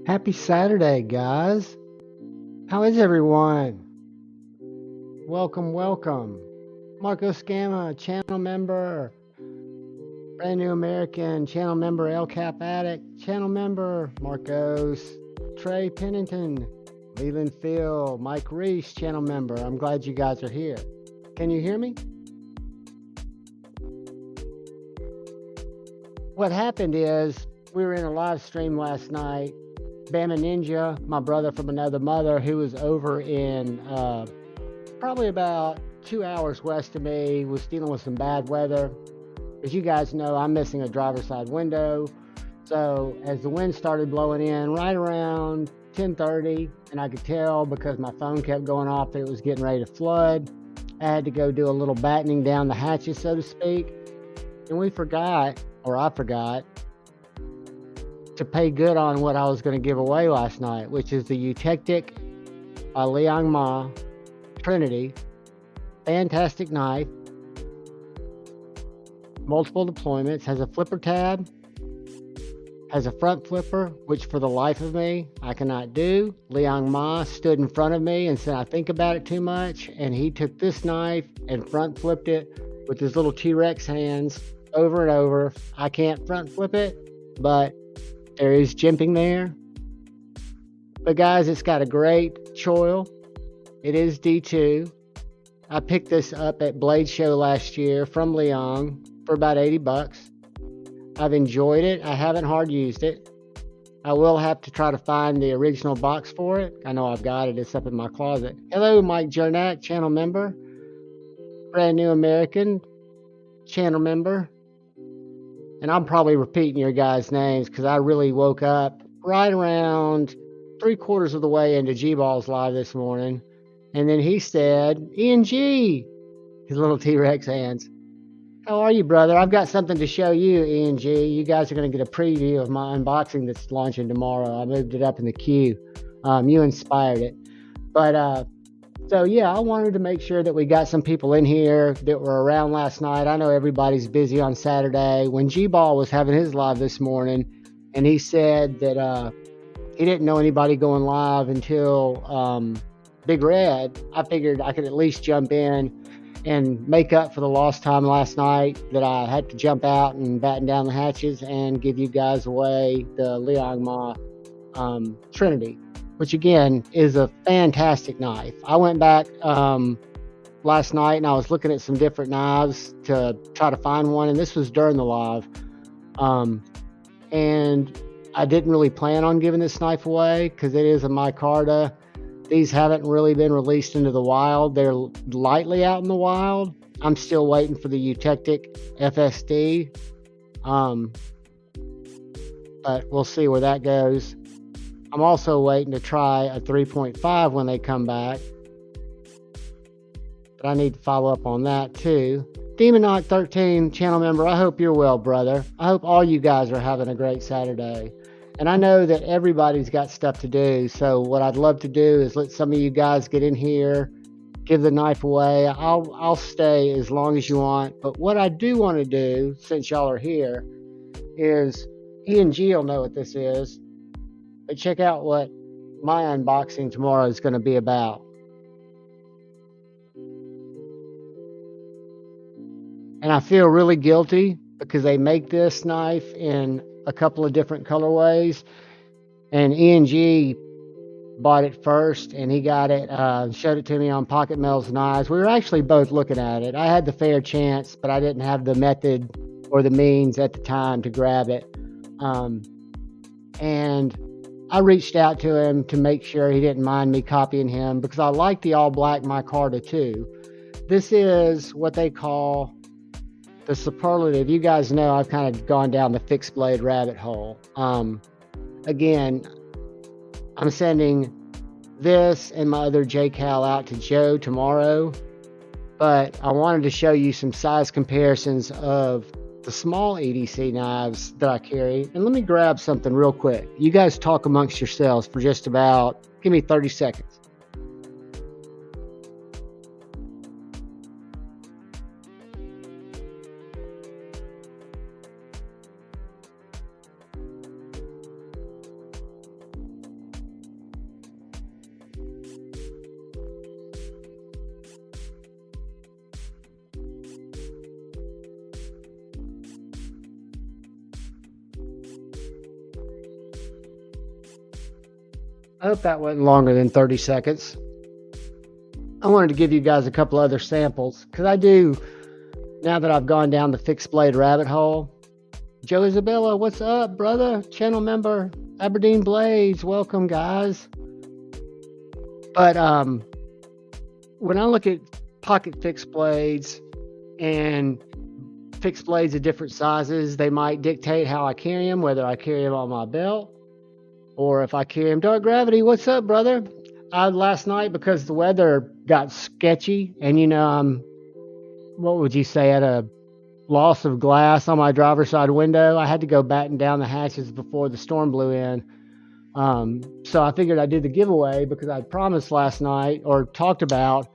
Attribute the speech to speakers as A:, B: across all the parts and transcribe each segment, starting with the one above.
A: Happy Saturday, guys. How is everyone? Welcome. Marco Scamma, channel member. Brand New American, channel member. El Cap Addict, channel member. Marcos. Trey Pennington. Leland Phil. Mike Reese, channel member. I'm glad you guys are here. Can you hear me? What happened is we were in a live stream last night. Bama Ninja, my brother from another mother, who was over in probably about 2 hours west of me, was dealing with some bad weather. As you guys know, I'm missing a driver's side window. So as the wind started blowing in right around 10:30, and I could tell because my phone kept going off that it was getting ready to flood, I had to go do a little battening down the hatches, so to speak. And I forgot to pay good on what I was going to give away last night, which is the Eutectic Trinity. Fantastic knife. Multiple deployments. Has a flipper tab. Has a front flipper, which for the life of me, I cannot do. Liang Ma stood in front of me and said, I think about it too much. And he took this knife and front flipped it with his little T-Rex hands over and over. I can't front flip it, but there is jimping there. But guys, it's got a great choil. It is D2. I picked this up at Blade Show last year from Leon for about $80. I've enjoyed it. I haven't hard used it. I will have to try to find the original box for it. I know I've got it. It's up in my closet. Hello, Mike Jernak, channel member. Brand New American, channel member. And I'm probably repeating your guys' names because I really woke up right around 3/4 of the way into G-Ball's live this morning. And then he said, Ian G, his little T-Rex hands. How are you, brother? I've got something to show you, Ian G. You guys are going to get a preview of my unboxing that's launching tomorrow. I moved it up in the queue. You inspired it. But so, yeah, I wanted to make sure that we got some people in here that were around last night. I know everybody's busy on Saturday. When G-Ball was having his live this morning, and he said that he didn't know anybody going live until Big Red, I figured I could at least jump in and make up for the lost time last night that I had to jump out and batten down the hatches and give you guys away the Liang Ma Trinity, which again is a fantastic knife. I went back last night and I was looking at some different knives to try to find one, and this was during the live. And I didn't really plan on giving this knife away because it is a micarta. These haven't really been released into the wild. They're lightly out in the wild. I'm still waiting for the Eutectic FSD. But we'll see where that goes. I'm also waiting to try a 3.5 when they come back. But I need to follow up on that too. Demonoc 13 channel member, I hope you're well, brother. I hope all you guys are having a great Saturday. And I know that everybody's got stuff to do, so what I'd love to do is let some of you guys get in here, give the knife away. I'll stay as long as you want. But what I do want to do, since y'all are here, is E and G will know what this is. But check out what my unboxing tomorrow is going to be about. And I feel really guilty because they make this knife in a couple of different colorways, and E&G bought it first, and he got it, showed it to me on Pocket Mel's Knives. We were actually both looking at it. I had the fair chance, but I didn't have the method or the means at the time to grab it. And I reached out to him to make sure he didn't mind me copying him because I like the all black micarta too. This is what they call the superlative. You guys know I've kind of gone down the fixed blade rabbit hole. Again, I'm sending this and my other J-Cal out to Joe tomorrow, but I wanted to show you some size comparisons of the small EDC knives that I carry. And let me grab something real quick. You guys talk amongst yourselves for just about, give me 30 seconds. I hope that wasn't longer than 30 seconds. I wanted to give you guys a couple other samples because I do, now that I've gone down the fixed blade rabbit hole. Joe Isabella, what's up, brother? Channel member, Aberdeen Blades, welcome, guys. But when I look at pocket fixed blades and fixed blades of different sizes, they might dictate how I carry them, whether I carry them on my belt or if I carry them. Dark Gravity, what's up, brother? Last night, because the weather got sketchy and, you know, I'm, what would you say, at a loss of glass on my driver's side window, I had to go batten down the hatches before the storm blew in. So I figured I'd do the giveaway because I'd promised last night, or talked about,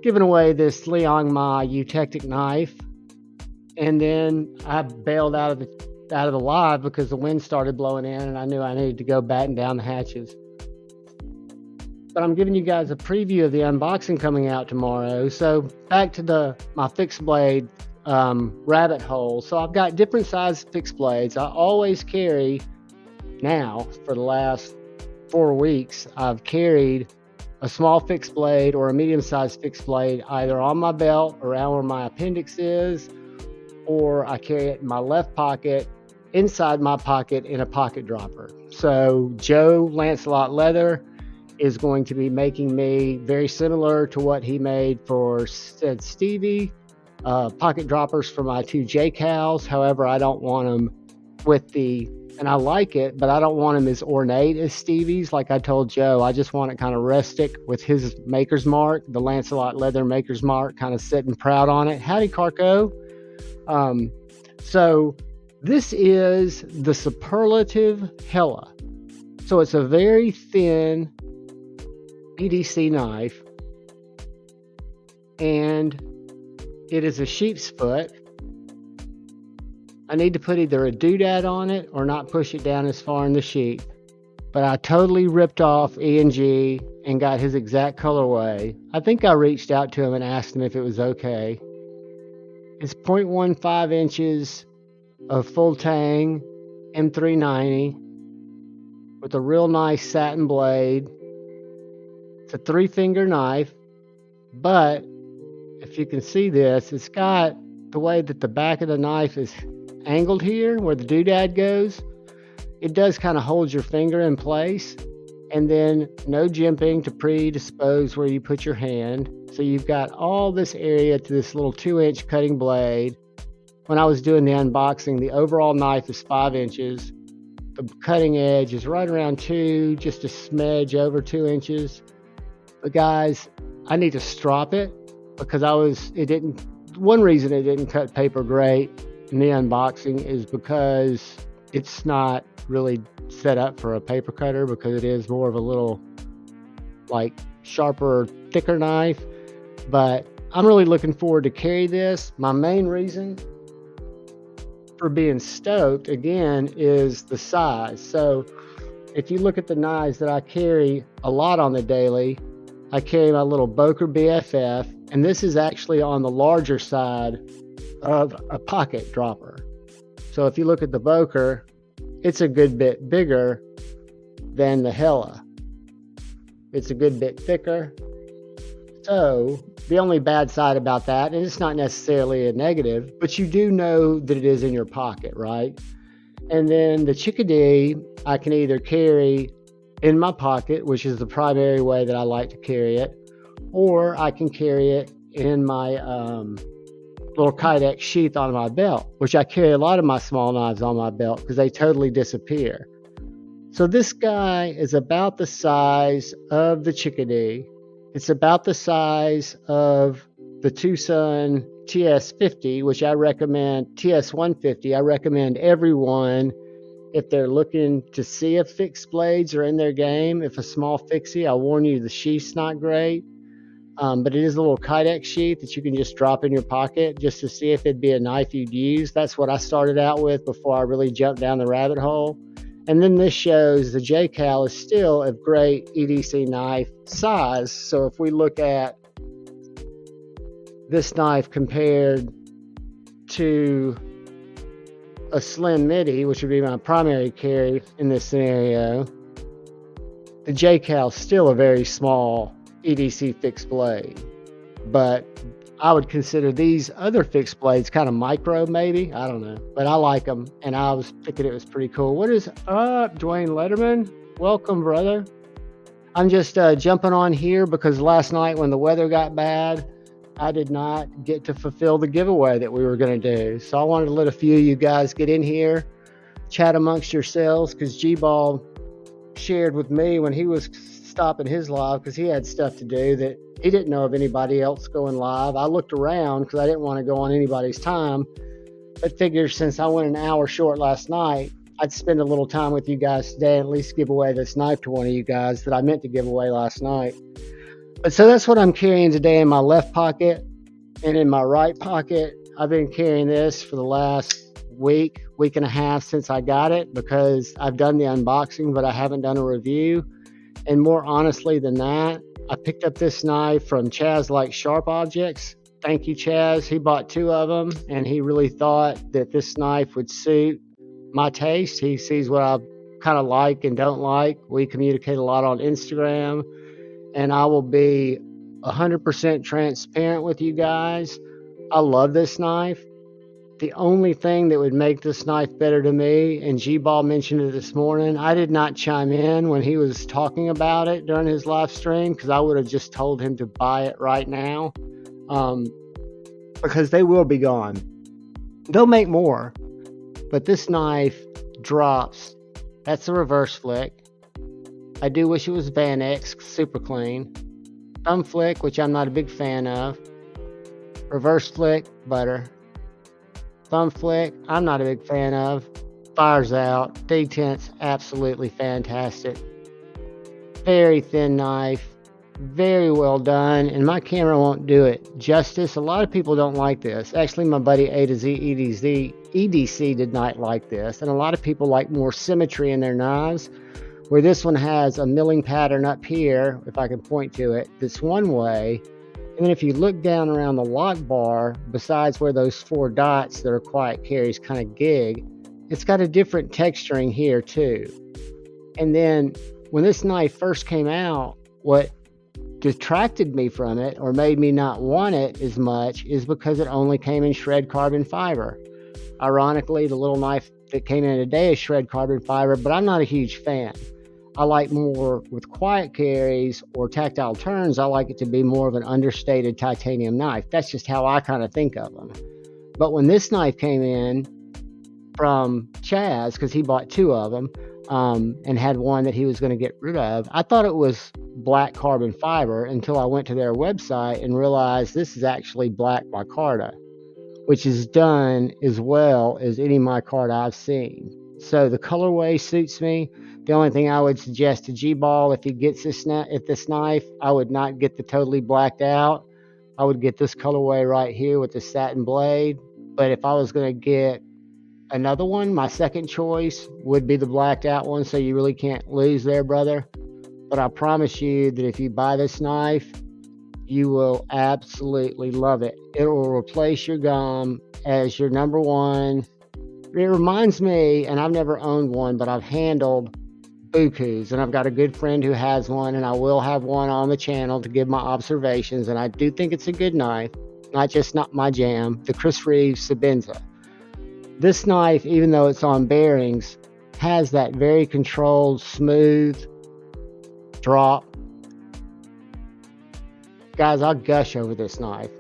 A: giving away this Liang Ma Eutectic knife. And then I bailed out of the live because the wind started blowing in and I knew I needed to go batten down the hatches. But I'm giving you guys a preview of the unboxing coming out tomorrow. So back to my fixed blade rabbit hole. So I've got different size fixed blades. I always carry, now for the last 4 weeks, I've carried a small fixed blade or a medium-sized fixed blade either on my belt around where my appendix is, or I carry it in my left pocket, inside my pocket in a pocket dropper. So Joe Lancelot Leather is going to be making me very similar to what he made for Stevie, pocket droppers for my 2 J-Cals. However, I don't want them with and I like it, but I don't want them as ornate as Stevie's. Like I told Joe, I just want it kind of rustic with his maker's mark, the Lancelot Leather maker's mark, kind of sitting proud on it. Howdy, Carco. So this is the Superlative Hella. So it's a very thin EDC knife, and it is a sheep's foot. I need to put either a doodad on it or not push it down as far in the sheath. But I totally ripped off E&G and got his exact colorway. I think I reached out to him and asked him if it was okay. It's 0.15 inches of full tang M390 with a real nice satin blade. It's a 3-finger knife, but if you can see this, it's got the way that the back of the knife is angled here where the doodad goes. It does kind of hold your finger in place, and then no jimping to predispose where you put your hand. So you've got all this area to this little 2-inch cutting blade. When I was doing the unboxing, the overall knife is 5 inches. The cutting edge is right around 2, just a smidge over 2 inches. But guys, I need to strop it because one reason it didn't cut paper great in the unboxing is because it's not really set up for a paper cutter, because it is more of a little like sharper, thicker knife. But I'm really looking forward to carry this. My main reason for being stoked, again, is the size. So if you look at the knives that I carry a lot on the daily, I carry my little Boker BFF, and this is actually on the larger side of a pocket dropper. So if you look at the Boker, it's a good bit bigger than the Hella. It's a good bit thicker. So the only bad side about that, and it's not necessarily a negative, but you do know that it is in your pocket, right? And then the Chickadee, I can either carry in my pocket, which is the primary way that I like to carry it, or I can carry it in my little Kydex sheath on my belt, which I carry a lot of my small knives on my belt because they totally disappear. So this guy is about the size of the Chickadee. It's about the size of the Tucson TS50, which I recommend, TS150. I recommend everyone, if they're looking to see if fixed blades are in their game, if a small fixie, I warn you, the sheath's not great. But it is a little Kydex sheath that you can just drop in your pocket just to see if it'd be a knife you'd use. That's what I started out with before I really jumped down the rabbit hole. And then this shows the J-Cal is still a great EDC knife size. So if we look at this knife compared to a slim midi, which would be my primary carry in this scenario, The J-Cal is still a very small EDC fixed blade, but I would consider these other fixed blades kind of micro, maybe. I don't know, but I like them, and I was thinking it was pretty cool. What is up, Dwayne Letterman? Welcome, brother. I'm just jumping on here because last night when the weather got bad, I did not get to fulfill the giveaway that we were going to do. So I wanted to let a few of you guys get in here, chat amongst yourselves, because G-Ball shared with me when he was stopping his live because he had stuff to do that he didn't know of anybody else going live. I looked around because I didn't want to go on anybody's time, but figured since I went an hour short last night, I'd spend a little time with you guys today and at least give away this knife to one of you guys that I meant to give away last night. But so that's what I'm carrying today in my left pocket, and in my right pocket, I've been carrying this for the last week and a half since I got it, because I've done the unboxing, but I haven't done a review. And more honestly than that, I picked up this knife from Chaz Like Sharp Objects. Thank you, Chaz. He bought 2 of them, and he really thought that this knife would suit my taste. He sees what I kind of like and don't like. We communicate a lot on Instagram, and I will be 100% transparent with you guys. I love this knife. The only thing that would make this knife better to me, and G-Ball mentioned it this morning, I did not chime in when he was talking about it during his live stream, because I would have just told him to buy it right now, because they will be gone. They'll make more, but this knife drops. That's a reverse flick. I do wish it was Van X, super clean. Thumb flick, which I'm not a big fan of. Reverse flick, butter. Thumb flick, I'm not a big fan of. Fires out. Detent's absolutely fantastic. Very thin knife. Very well done. And my camera won't do it justice. A lot of people don't like this. Actually, my buddy A to Z EDC did not like this. And a lot of people like more symmetry in their knives, where this one has a milling pattern up here, if I can point to it, that's one way. And then if you look down around the lock bar, besides where those 4 dots that are quiet carries kind of gig, it's got a different texturing here too. And then when this knife first came out, what detracted me from it or made me not want it as much is because it only came in shred carbon fiber. Ironically, the little knife that came in today is shred carbon fiber, but I'm not a huge fan. I like more with quiet carries or tactile turns. I like it to be more of an understated titanium knife. That's just how I kind of think of them. But when this knife came in from Chaz, because he bought 2 of them and had one that he was going to get rid of, I thought it was black carbon fiber until I went to their website and realized this is actually black micarta, which is done as well as any micarta I've seen. So the colorway suits me. The only thing I would suggest to G-Ball, if he gets this knife, I would not get the totally blacked out. I would get this colorway right here with the satin blade. But if I was going to get another one, my second choice would be the blacked out one, so you really can't lose there, brother. But I promise you that if you buy this knife, you will absolutely love it. It will replace your gum as your number one. It reminds me, and I've never owned one, but I've handled Bukus, and I've got a good friend who has one, and I will have one on the channel to give my observations, and I do think it's a good knife, not my jam, the Chris Reeves Sabenza. This knife, even though it's on bearings, has that very controlled, smooth drop. Guys, I'll gush over this knife.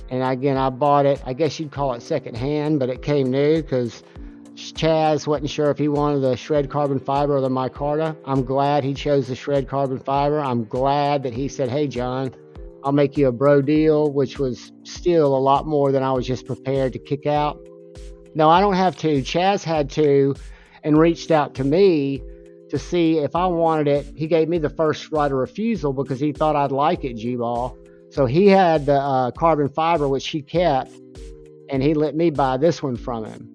A: And again, I bought it, I guess you'd call it secondhand, but it came new because Chaz wasn't sure if he wanted the shred carbon fiber or the micarta. I'm glad he chose the shred carbon fiber. I'm glad that he said, hey, John, I'll make you a bro deal, which was still a lot more than I was just prepared to kick out. No, I don't have to. Chaz had to and reached out to me to see if I wanted it. He gave me the first right of refusal because he thought I'd like it, G-Ball. So he had the carbon fiber, which he kept, and he let me buy this one from him.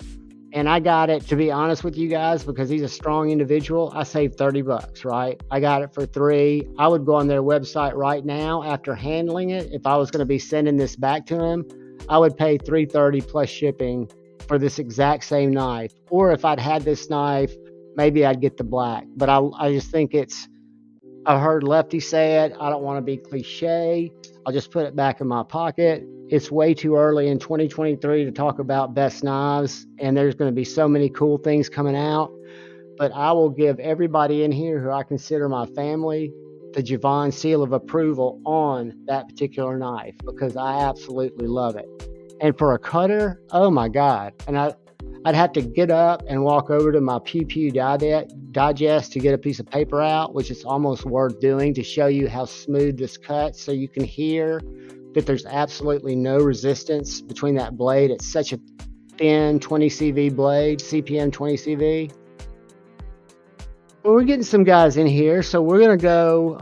A: And I got it, to be honest with you guys, because he's a strong individual, I saved $30, right? I got it for $3. I would go on their website right now after handling it. If I was going to be sending this back to him, I would pay $330 plus shipping for this exact same knife. Or if I'd had this knife maybe I'd get the black. But I just think I've heard Lefty say it. I don't want to be cliche. I'll just put it back in my pocket. It's way too early in 2023 to talk about best knives, and there's going to be so many cool things coming out. But I will give everybody in here who I consider my family the Javon seal of approval on that particular knife, because I absolutely love it. And for a cutter, oh my God. And I'd have to get up and walk over to my Pew Pew Digest to get a piece of paper out, which is almost worth doing to show you how smooth this cuts, so you can hear that there's absolutely no resistance between that blade. It's such a thin 20 CV blade, CPM 20 CV. Well, we're getting some guys in here, so we're going to go,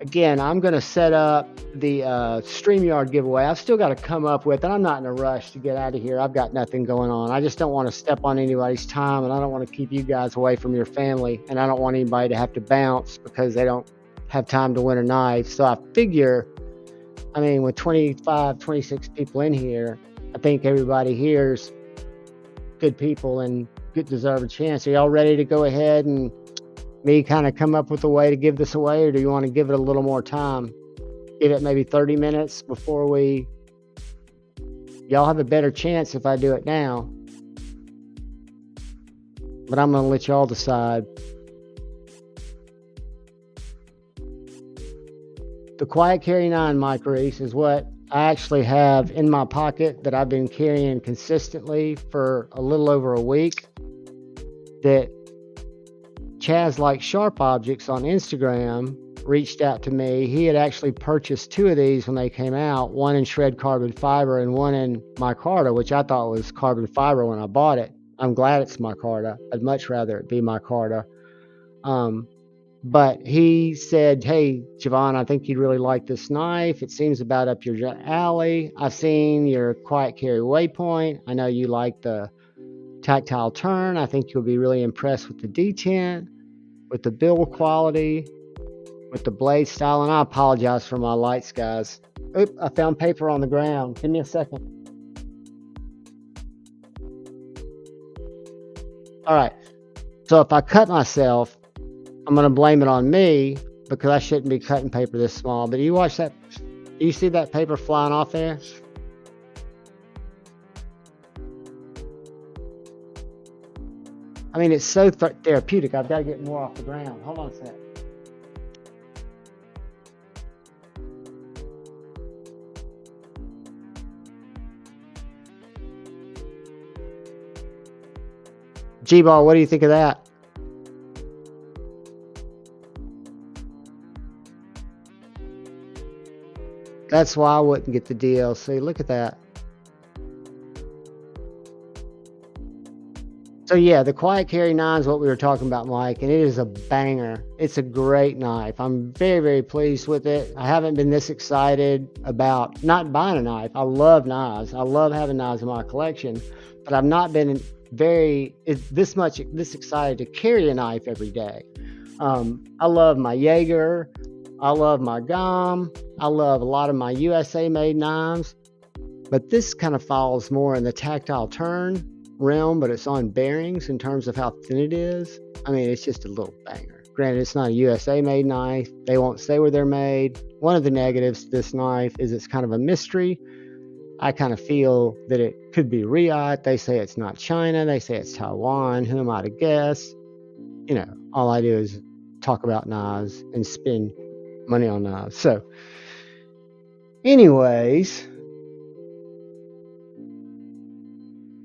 A: again, I'm going to set up the StreamYard giveaway. I've still got to come up with, and I'm not in a rush to get out of here. I've got nothing going on. I just don't want to step on anybody's time, and I don't want to keep you guys away from your family, and I don't want anybody to have to bounce because they don't have time to win a knife. So I figure, I mean, with 25, 26 people in here, I think everybody here's good people and deserve a chance. Are y'all ready to go ahead and me kind of come up with a way to give this away, or do you want to give it a little more time? Give it maybe 30 minutes before y'all have a better chance if I do it now. But I'm going to let y'all decide. The Quiet Carry 9 Micro-Reese is what I actually have in my pocket that I've been carrying consistently for a little over a week. That Chaz Like Sharp Objects on Instagram reached out to me. He had actually purchased 2 of these when they came out, one in shred carbon fiber and one in micarta, which I thought was carbon fiber when I bought it. I'm glad it's micarta. I'd much rather it be micarta. But he said, hey, Javon, I think you'd really like this knife. It seems about up your alley. I've seen your Quiet Carry Waypoint. I know you like the tactile turn. I think you'll be really impressed with the detent, with the build quality, with the blade style. And I apologize for my lights, guys. Oop, I found paper on the ground. Give me a second. All right. So if I cut myself, I'm going to blame it on me because I shouldn't be cutting paper this small. But you watch that. Do you see that paper flying off there? I mean, it's so therapeutic. I've got to get more off the ground. Hold on a sec. G-Ball, what do you think of that? That's why I wouldn't get the DLC. Look at that. So yeah, the Quiet Carry 9 is what we were talking about, Mike, and it is a banger. It's a great knife. I'm very, very pleased with it. I haven't been this excited about not buying a knife. I love knives. I love having knives in my collection, but I've not been this excited to carry a knife every day. I love my Jaeger. I love my GOM. I love a lot of my USA made knives, but this kind of falls more in the tactile turn realm, but it's on bearings in terms of how thin it is. I mean, it's just a little banger. Granted, it's not a USA made knife. They won't say where they're made. One of the negatives to this knife is it's kind of a mystery. I kind of feel that it could be Riyadh. They say it's not China. They say it's Taiwan. Who am I to guess? You know, all I do is talk about knives and spend money on knives. So anyways,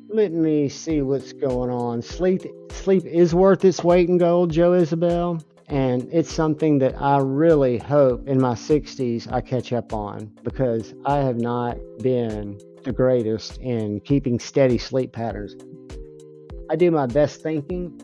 A: let me see what's going on. Sleep is worth its weight in gold, Joe Isabel, and it's something that I really hope in my 60s I catch up on, because I have not been the greatest in keeping steady sleep patterns. I do my best thinking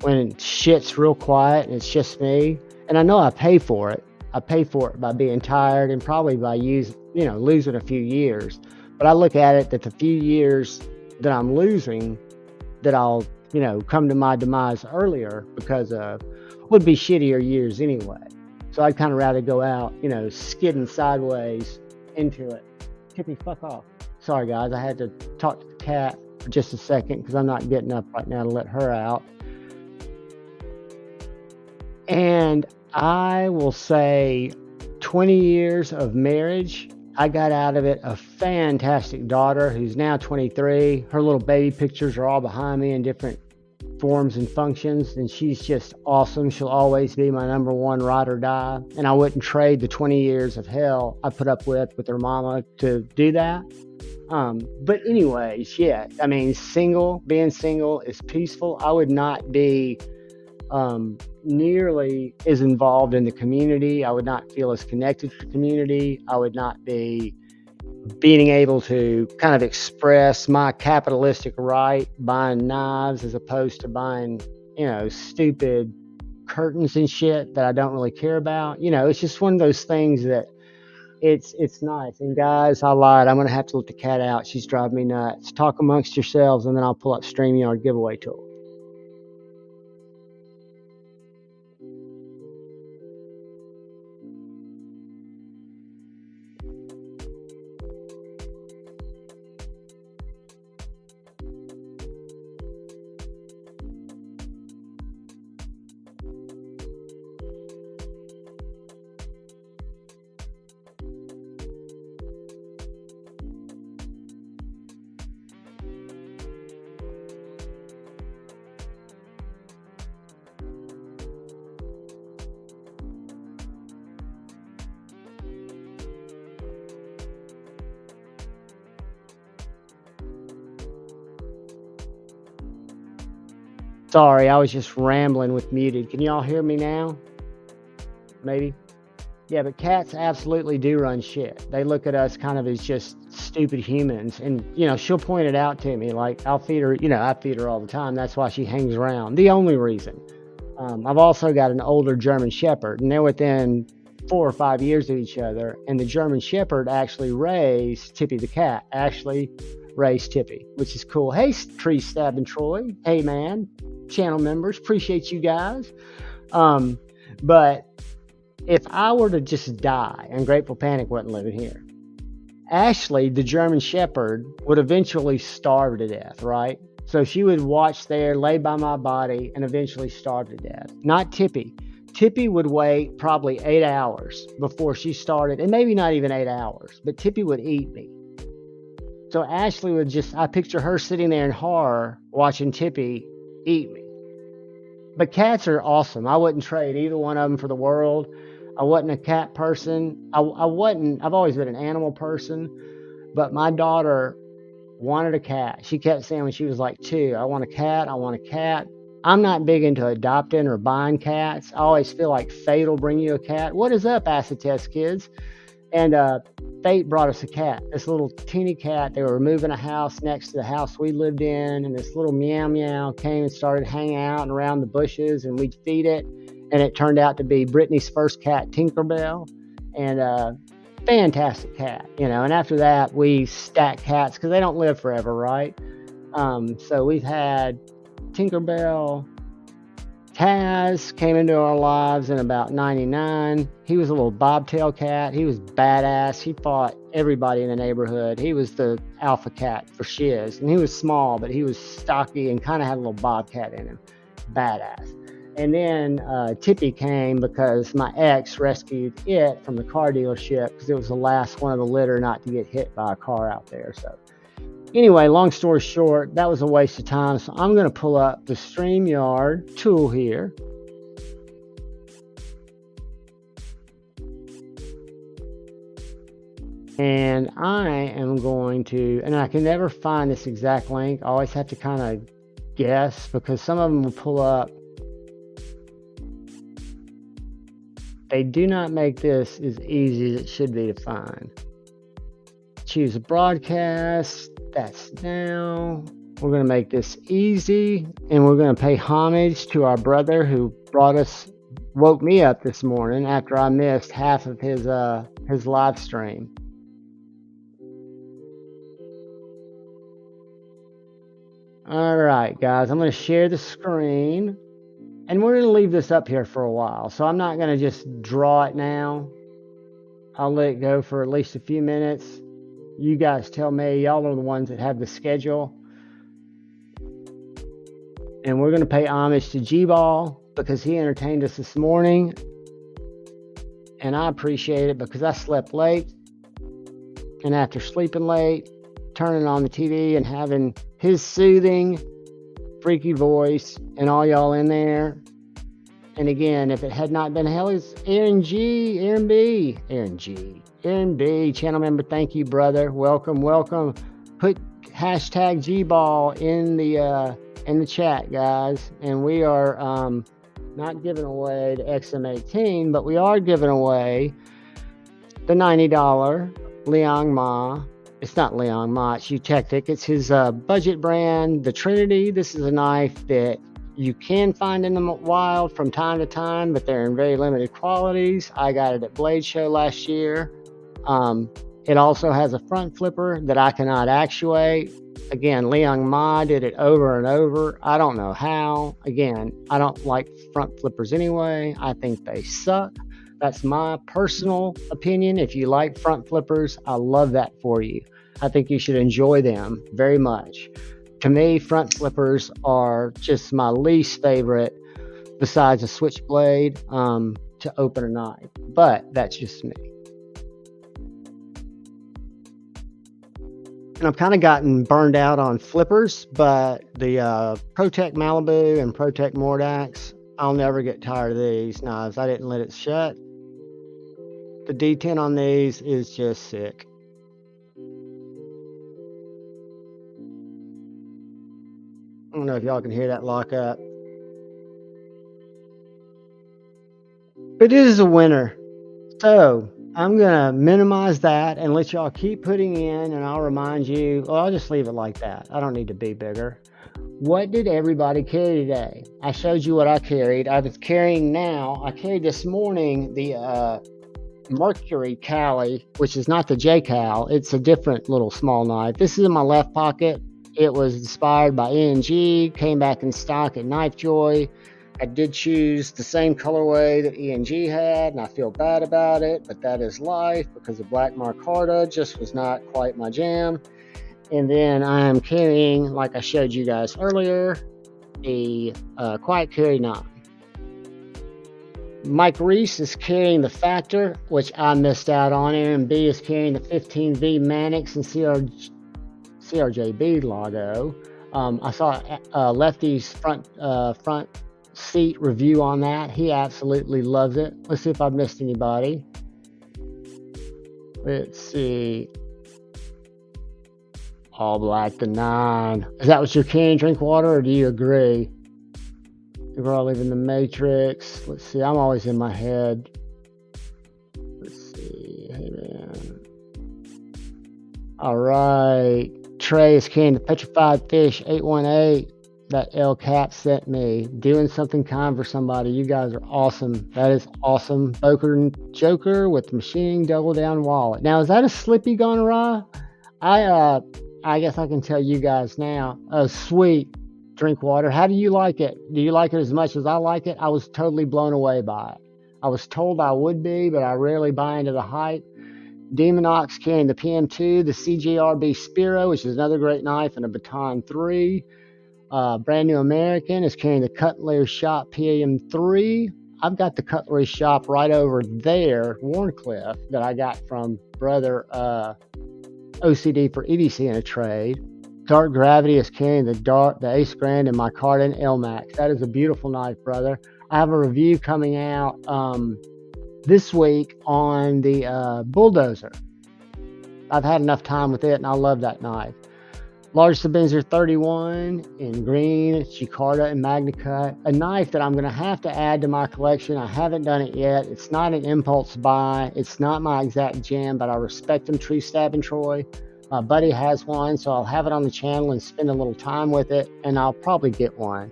A: when shit's real quiet and it's just me, and I know I pay for it. I pay for it by being tired and probably by losing a few years. But I look at it that the few years that I'm losing, that I'll, come to my demise earlier because would be shittier years anyway. So I'd kind of rather go out, skidding sideways into it. Tippy, fuck off. Sorry, guys. I had to talk to the cat. for just a second because I'm not getting up right now to let her out. And I will say 20 years of marriage, I got out of it a fantastic daughter who's now 23. Her little baby pictures are all behind me in different forms and functions, and she's just awesome. She'll always be my number one ride or die, and I wouldn't trade the 20 years of hell I put up with her mama to do that. But anyways, yeah, I mean, being single is peaceful. I would not be nearly as involved in the community. I would not feel as connected to the community. I would not be being able to kind of express my capitalistic right, buying knives as opposed to buying, stupid curtains and shit that I don't really care about. It's just one of those things that it's nice. And guys, I lied. I'm going to have to let the cat out. She's driving me nuts. Talk amongst yourselves, and then I'll pull up StreamYard giveaway tool. Sorry, I was just rambling with muted. Can y'all hear me now? Maybe? Yeah, but cats absolutely do run shit. They look at us kind of as just stupid humans. And, she'll point it out to me. Like, I'll feed her, I feed her all the time. That's why she hangs around. The only reason. I've also got an older German Shepherd, and they're within 4 or 5 years of each other. And the German Shepherd actually raised Tippy the cat. Ashley raised Tippy, which is cool. Hey, Tree Stabbing Troy. Hey, man. Channel members, appreciate you guys. But if I were to just die, and Grateful Panic wasn't living here, Ashley, the German Shepherd, would eventually starve to death, right? So she would watch there, lay by my body, and eventually starve to death. Not Tippy. Tippy would wait probably 8 hours before she started, and maybe not even 8 hours, but Tippy would eat me. So Ashley I picture her sitting there in horror watching Tippy eat me. But cats are awesome. I wouldn't trade either one of them for the world. I wasn't a cat person. I've always been an animal person, but my daughter wanted a cat. She kept saying when she was like 2, I want a cat, I want a cat. I'm not big into adopting or buying cats. I always feel like fate will bring you a cat. What is up, acid test kids? And fate brought us a cat, this little teeny cat. They were moving a house next to the house we lived in, and this little meow meow came and started hanging out and around the bushes, and we'd feed it, and it turned out to be Brittany's first cat, Tinkerbell, and fantastic cat, and after that we stacked cats because they don't live forever, right? So we've had Tinkerbell. Taz came into our lives in about 99. He was a little bobtail cat. He was badass. He fought everybody in the neighborhood. He was the alpha cat for shiz. And he was small, but he was stocky and kind of had a little bobcat in him. Badass. And then Tippy came because my ex rescued it from the car dealership because it was the last one of the litter not to get hit by a car out there. So anyway, long story short, that was a waste of time. So I'm going to pull up the StreamYard tool here. And I am going to, and I can never find this exact link. I always have to kind of guess because some of them will pull up. They do not make this as easy as it should be to find. Choose a broadcast. That's now. We're going to make this easy, and we're going to pay homage to our brother who woke me up this morning after I missed half of his live stream. All right, guys, I'm going to share the screen, and we're going to leave this up here for a while. So I'm not going to just draw it now. I'll let it go for at least a few minutes. You guys tell me. Y'all are the ones that have the schedule. And we're going to pay homage to G-Ball because he entertained us this morning. And I appreciate it because I slept late. And after sleeping late, turning on the TV and having his soothing, freaky voice and all y'all in there. And again, if it had not been Aaron B, channel member, thank you, brother. Welcome. Put hashtag Gball in the chat, guys. And we are not giving away the XM18, but we are giving away the $90 Liang Ma. It's not Liang Ma, it's Eutectic. It's his budget brand, the Trinity. This is a knife that you can find in the wild from time to time, but they're in very limited qualities. I got it at Blade Show last year. It also has a front flipper that I cannot actuate. Again, Liang Ma did it over and over. I don't know how. Again, I don't like front flippers anyway. I think they suck. That's my personal opinion. If you like front flippers, I love that for you. I think you should enjoy them very much. To me, front flippers are just my least favorite, besides a switchblade, to open a knife. But that's just me. And I've kind of gotten burned out on flippers, but the ProTech Malibu and ProTech Mordax, I'll never get tired of these knives. I didn't let it shut. The D10 on these is just sick. I don't know if y'all can hear that lock up. But it is a winner. So I'm going to minimize that and let y'all keep putting in, and I'll remind you, well, I'll just leave it like that. I don't need to be bigger. What did everybody carry today? I showed you what I carried. I was carrying I carried this morning the Mercury Cali, which is not the J-Cal. It's a different little small knife. This is in my left pocket. It was inspired by ENG, came back in stock at Knife Joy. I did choose the same colorway that ENG had, and I feel bad about it, but that is life because the Black Micarta just was not quite my jam. And then I am carrying, like I showed you guys earlier, the Quiet Carry 9. Mike Reese is carrying the Factor, which I missed out on. Aaron B is carrying the 15V Mannix and CRJB logo. I saw Lefty's front seat review on that. He absolutely loves it. Let's see if I've missed anybody. Let's see. All Black the 9. Is that what you're carrying, Drinkwater, or do you agree? We're all leaving the Matrix. Let's see. I'm always in my head. Let's see. Hey, man. All right. Trey is carrying the Petrified Fish 818 that El Cap sent me. Doing something kind for somebody. You guys are awesome. That is awesome. Boker and Joker with Machining Double Down Wallet. Now, is that a Slippy gone awry? I guess I can tell you guys now. Oh, sweet. Drinkwater. How do you like it? Do you like it as much as I like it? I was totally blown away by it. I was told I would be, but I rarely buy into the hype. Demonox carrying the PM2, the CJRB Spiro, which is another great knife, and a Baton 3. Brand New American is carrying the Cutlery Shop PM3. I've got the Cutlery Shop right over there, Warncliffe, that I got from brother OCD for EDC in a trade. Dark Gravity is carrying the Ace Grand and Micarta and LMAX. That is a beautiful knife, brother. I have a review coming out this week on the Bulldozer. I've had enough time with it, and I love that knife. Large Sabinzer 31 in green, Chicarta and MagnaCut. A knife that I'm going to have to add to my collection. I haven't done it yet. It's not an impulse buy. It's not my exact jam, but I respect them, Tree Stab and Troy. My buddy has one, so I'll have it on the channel and spend a little time with it, and I'll probably get one.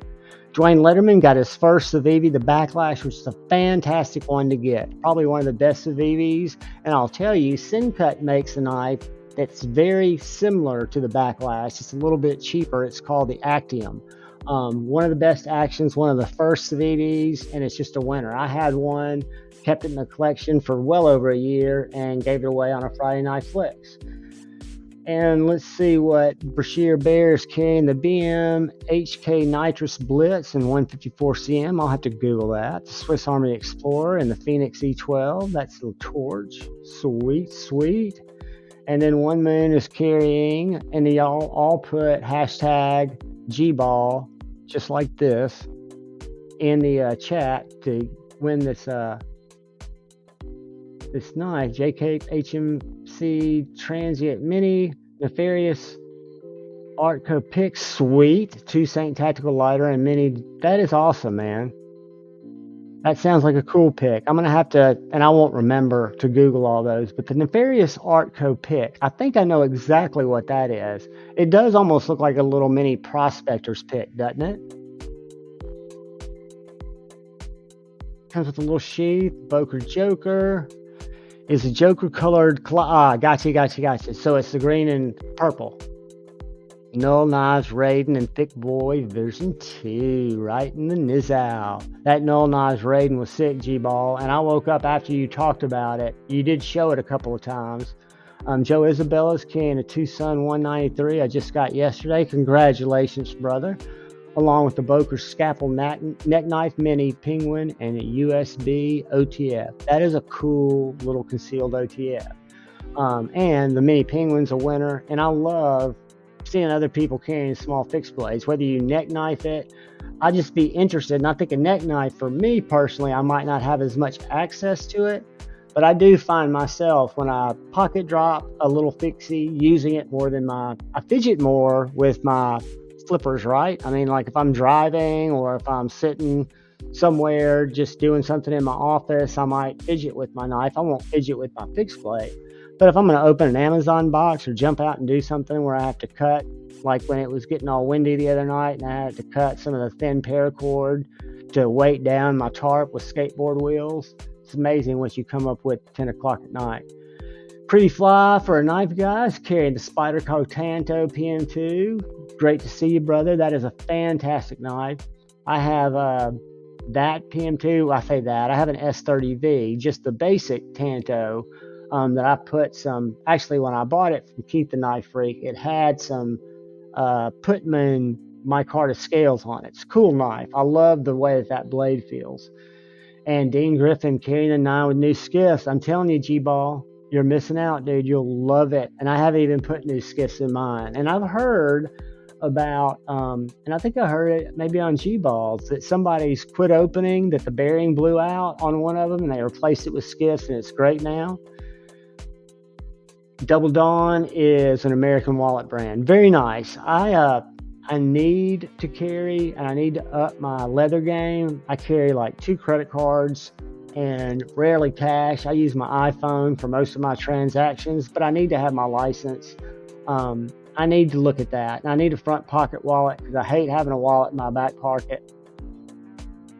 A: Dwayne Letterman got his first Civivi, the Backlash, which is a fantastic one to get. Probably one of the best Civivis. And I'll tell you, Syncut makes a knife that's very similar to the Backlash. It's a little bit cheaper. It's called the Actium. One of the best actions, one of the first Civivis, and it's just a winner. I had one, kept it in the collection for well over a year, and gave it away on a Friday Night Flicks. And let's see what Brashear Bear is carrying. The BM HK Nitrous Blitz and 154 CM. I'll have to Google that. The Swiss Army Explorer and the Phoenix E12. That's the Torch. Sweet, sweet. And then One Moon is carrying, and y'all all put hashtag GBall, just like this, in the chat to win this this knife. JK HMC Transient Mini Nefarious Artco Pick. Sweet. 2 Saint Tactical Lighter and Mini. That is awesome, man. That sounds like a cool pick. I'm going to have to, and I won't remember to Google all those, but the Nefarious Artco pick, I think I know exactly what that is. It does almost look like a little mini prospector's pick, doesn't it? Comes with a little sheath. Boker Joker. Is a Joker colored, gotcha. So it's the green and purple. Null Knives Raiden and Thick Boy version 2, right in the nizzle. That Null Knives Raiden was sick, G-Ball, and I woke up after you talked about it. You did show it a couple of times. Joe Isabella's carrying a Tucson 193 I just got yesterday. Congratulations, brother. Along with the Boker Scalpel Neck Knife Mini Penguin and a USB OTF. That is a cool little concealed OTF. And the Mini Penguin's a winner, and I love seeing other people carrying small fixed blades, whether you neck knife it. I'd just be interested, and I think a neck knife, for me personally, I might not have as much access to it, but I do find myself when I pocket drop a little fixie using it more than I fidget more with my flippers, right? I mean, like if I'm driving or if I'm sitting somewhere just doing something in my office, I might fidget with my knife. I won't fidget with my fixed blade. But if I'm going to open an Amazon box or jump out and do something where I have to cut, like when it was getting all windy the other night and I had to cut some of the thin paracord to weight down my tarp with skateboard wheels, it's amazing what you come up with at 10 o'clock at night. Pretty fly for a knife, guys, carrying the Spyderco Tanto PM2. Great to see you, brother. That is a fantastic knife. I have that PM2, I say that. I have an S30V, just the basic Tanto. That I put some, actually when I bought it from Keith the Knife Freak, it had some Putman micarta scales on it. It's a cool knife. I love the way that blade feels. And Dean Griffin carrying a 9 with new skiffs. I'm telling you, G-Ball, you're missing out, dude. You'll love it. And I haven't even put new skiffs in mine. And I've heard about, and I think I heard it maybe on G-Balls, that somebody's quit opening, that the bearing blew out on one of them and they replaced it with skiffs and it's great now. Double Dawn is an American wallet brand. Very nice. I need to carry, and I need to up my leather game. I carry like 2 credit cards and rarely cash. I use my iPhone for most of my transactions, but I need to have my license. I need to look at that. And I need a front pocket wallet because I hate having a wallet in my back pocket.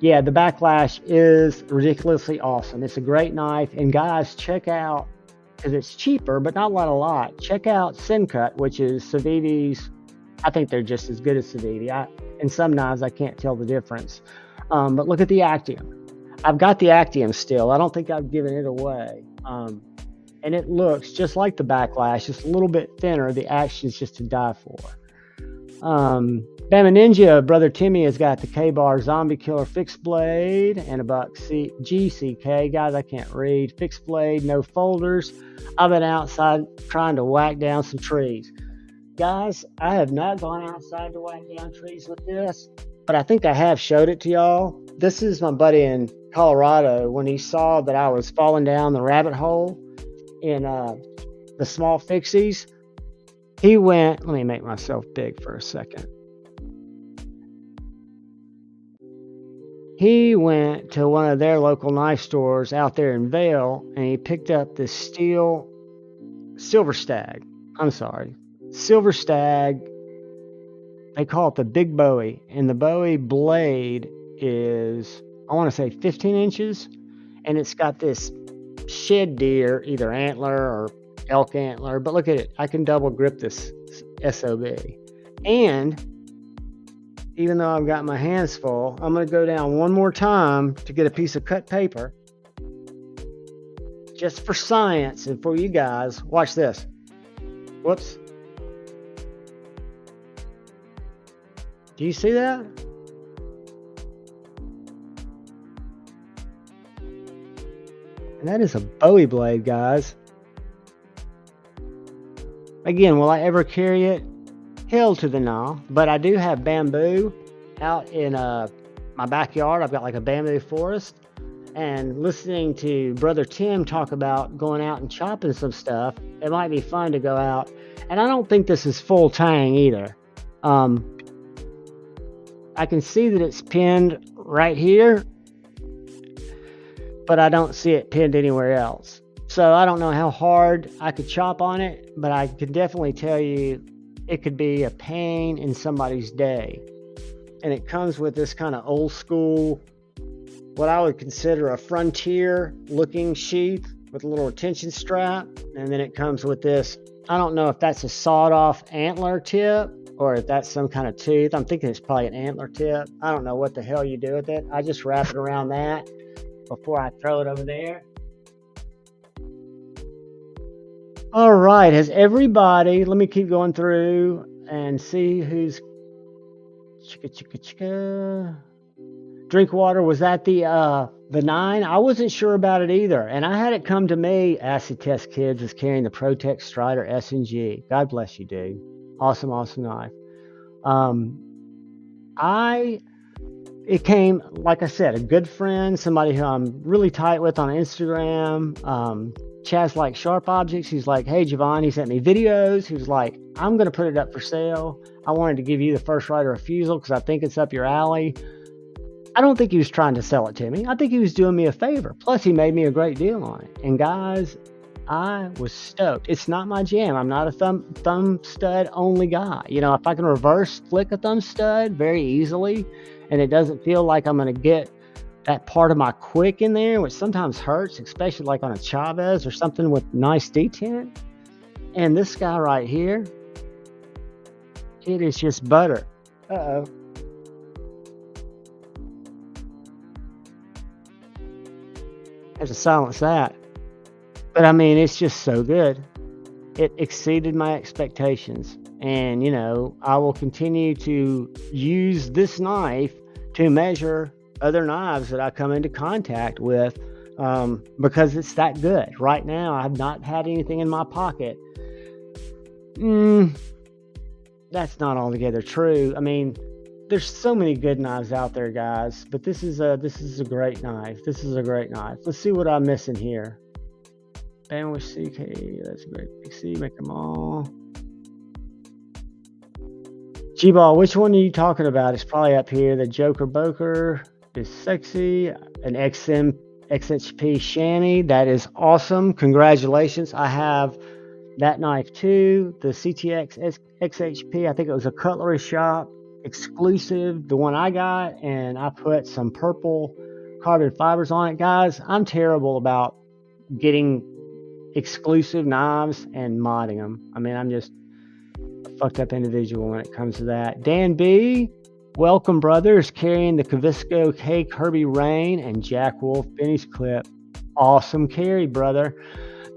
A: Yeah, the Backlash is ridiculously awesome. It's a great knife. And guys, check out, because it's cheaper, but not a lot. Check out Syncut, which is Civivi's. I think they're just as good as Civivi. In some knives, I can't tell the difference. But look at the Actium. I've got the Actium still. I don't think I've given it away. And it looks just like the Backlash, just a little bit thinner. The action's just to die for. Bama Ninja, brother Timmy, has got the K-Bar Zombie Killer Fixed Blade and a buck GCK. Guys, I can't read. Fixed Blade, no folders. I've been outside trying to whack down some trees. Guys, I have not gone outside to whack down trees with this, but I think I have showed it to y'all. This is my buddy in Colorado. When he saw that I was falling down the rabbit hole in the small fixies, he went, let me make myself big for a second. He went to one of their local knife stores out there in Vail, and he picked up this Silver Stag. They call it the Big Bowie, and the Bowie blade is, I want to say 15 inches, and it's got this shed deer, either antler or elk antler, but look at it. I can double grip this SOB. And even though I've got my hands full, I'm going to go down one more time to get a piece of cut paper just for science and for you guys. Watch this. Whoops. Do you see that? And that is a Bowie blade, guys. Again, will I ever carry it? Hell to the no. But I do have bamboo out in my backyard. I've got like a bamboo forest. And listening to Brother Tim talk about going out and chopping some stuff, it might be fun to go out. And I don't think this is full tang either. I can see that it's pinned right here, but I don't see it pinned anywhere else. So I don't know how hard I could chop on it, but I can definitely tell you it could be a pain in somebody's day. And it comes with this kind of old school, what I would consider a frontier looking sheath with a little retention strap. And then it comes with this, I don't know if that's a sawed off antler tip or if that's some kind of tooth. I'm thinking it's probably an antler tip. I don't know what the hell you do with it. I just wrap it around that before I throw it over there. All right, has everybody, let me keep going through and see who's Drink water, was that the 9? I wasn't sure about it either. And I had it come to me, Acid Test Kids is carrying the Protect Strider S&G. God bless you, dude. Awesome, awesome knife. It came, like I said, a good friend, somebody who I'm really tight with on Instagram. Chaz like Sharp Objects. He's like, hey, Javon, he sent me videos. He was like, I'm going to put it up for sale. I wanted to give you the first right of refusal because I think it's up your alley. I don't think he was trying to sell it to me. I think he was doing me a favor. Plus, he made me a great deal on it. And guys, I was stoked. It's not my jam. I'm not a thumb stud only guy. You know, if I can reverse flick a thumb stud very easily and it doesn't feel like I'm going to get that part of my quick in there, which sometimes hurts, especially like on a Chavez or something with nice detent. And this guy right here, it is just butter. Uh-oh. Have to silence that. But I mean, it's just so good. It exceeded my expectations. And, you know, I will continue to use this knife to measure other knives that I come into contact with because it's that good. Right now, I've not had anything in my pocket. That's not altogether true. I mean, there's so many good knives out there, guys, but this is a great knife. This is a great knife. Let's see what I'm missing here. Bandwidth CK, that's a great PC, make them all. G-Ball, which one are you talking about? It's probably up here. The Joker Boker is sexy. An XHP chamois, that is awesome. Congratulations. I have that knife too. The CTX XHP, I think it was a Cutlery Shop exclusive, the one I got, and I put some purple carbon fibers on it. Guys, I'm terrible about getting exclusive knives and modding them. I mean, I'm just a fucked up individual when it comes to that. Dan B, welcome, brothers, carrying the Cavisco K Kirby Rain and Jack Wolf Benny's clip. Awesome carry, brother.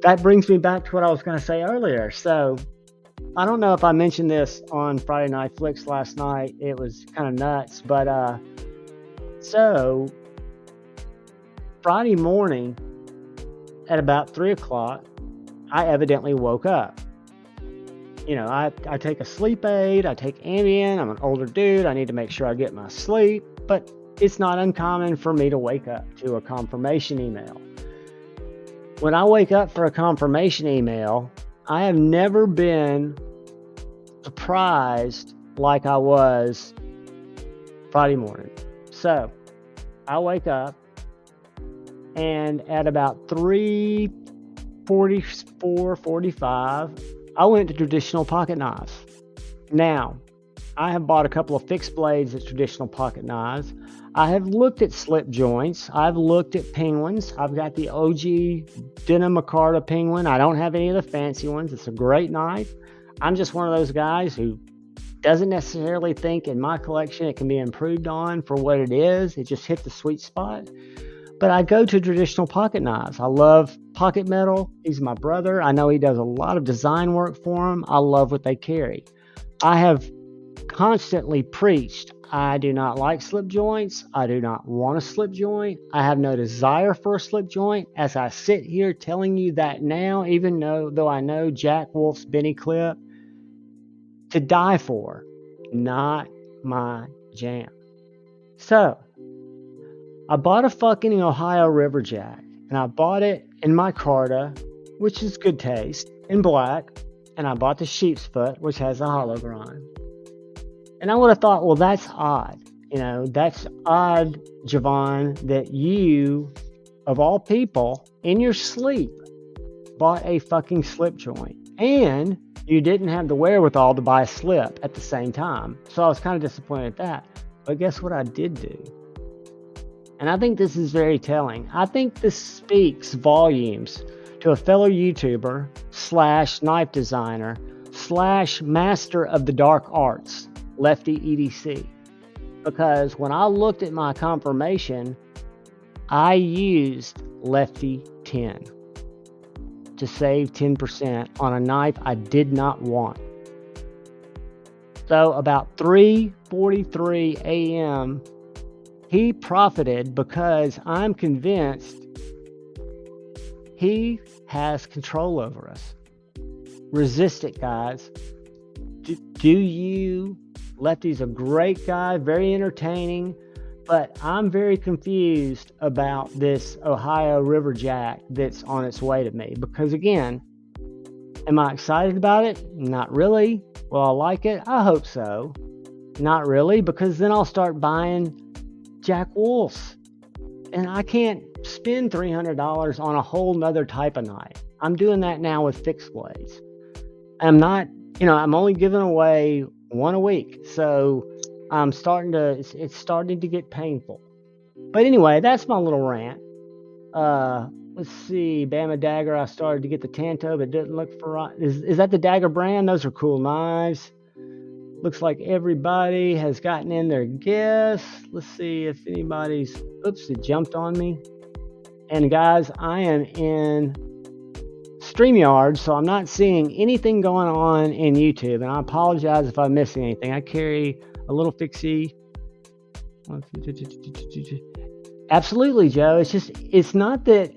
A: That brings me back to what I was going to say earlier. So I don't know if I mentioned this on Friday Night Flicks last night. It was kind of nuts. But so Friday morning at about 3 o'clock, I evidently woke up. You know, I take a sleep aid. I take Ambien. I'm an older dude. I need to make sure I get my sleep. But it's not uncommon for me to wake up to a confirmation email. When I wake up for a confirmation email, I have never been surprised like I was Friday morning. So I wake up, and at about 3:44, 45, I went to Traditional Pocket Knives. Now, I have bought a couple of fixed blades at Traditional Pocket Knives. I have looked at slip joints. I've looked at penguins. I've got the OG Denim Micarta penguin. I don't have any of the fancy ones. It's a great knife. I'm just one of those guys who doesn't necessarily think in my collection it can be improved on for what it is. It just hit the sweet spot. But I go to Traditional Pocket Knives. I love Pocket Metal. He's my brother. I know he does a lot of design work for them. I love what they carry. I have constantly preached, I do not like slip joints. I do not want a slip joint. I have no desire for a slip joint. As I sit here telling you that now, even though I know Jack Wolf's Benny clip, to die for, not my jam. So, I bought a fucking Ohio River Jack, and I bought it in micarta, which is good taste, in black, and I bought the sheep's foot, which has a hollow grind. And I would have thought, well, that's odd. That's odd, Javon, that you, of all people, in your sleep, bought a fucking slip joint. And you didn't have the wherewithal to buy a slip at the same time. So I was kind of disappointed at that. But guess what I did do? And I think this is very telling. I think this speaks volumes to a fellow YouTuber / knife designer / master of the dark arts, Lefty EDC. Because when I looked at my confirmation, I used Lefty 10 to save 10% on a knife I did not want. So about 3:43 a.m., he profited because I'm convinced he has control over us. Resist it, guys. Do you? Lefty's a great guy, very entertaining, but I'm very confused about this Ohio River Jack that's on its way to me. Because again, am I excited about it? Not really. Will I like it? I hope so. Not really, because then I'll start buying Jack Wolf's. And I can't spend $300 on a whole nother type of knife. I'm doing that now with fixed blades. I'm only giving away one a week. So it's starting to get painful. But anyway, that's my little rant. Let's see, Bama Dagger, I started to get the Tanto, but didn't look for right. Is that the Dagger brand? Those are cool knives. Looks like everybody has gotten in their guess. Let's see if anybody's, oops, it jumped on me. And guys, I am in StreamYard, so I'm not seeing anything going on in YouTube, and I apologize if I'm missing anything. I carry a little fixie. Absolutely, Joe. It's not that,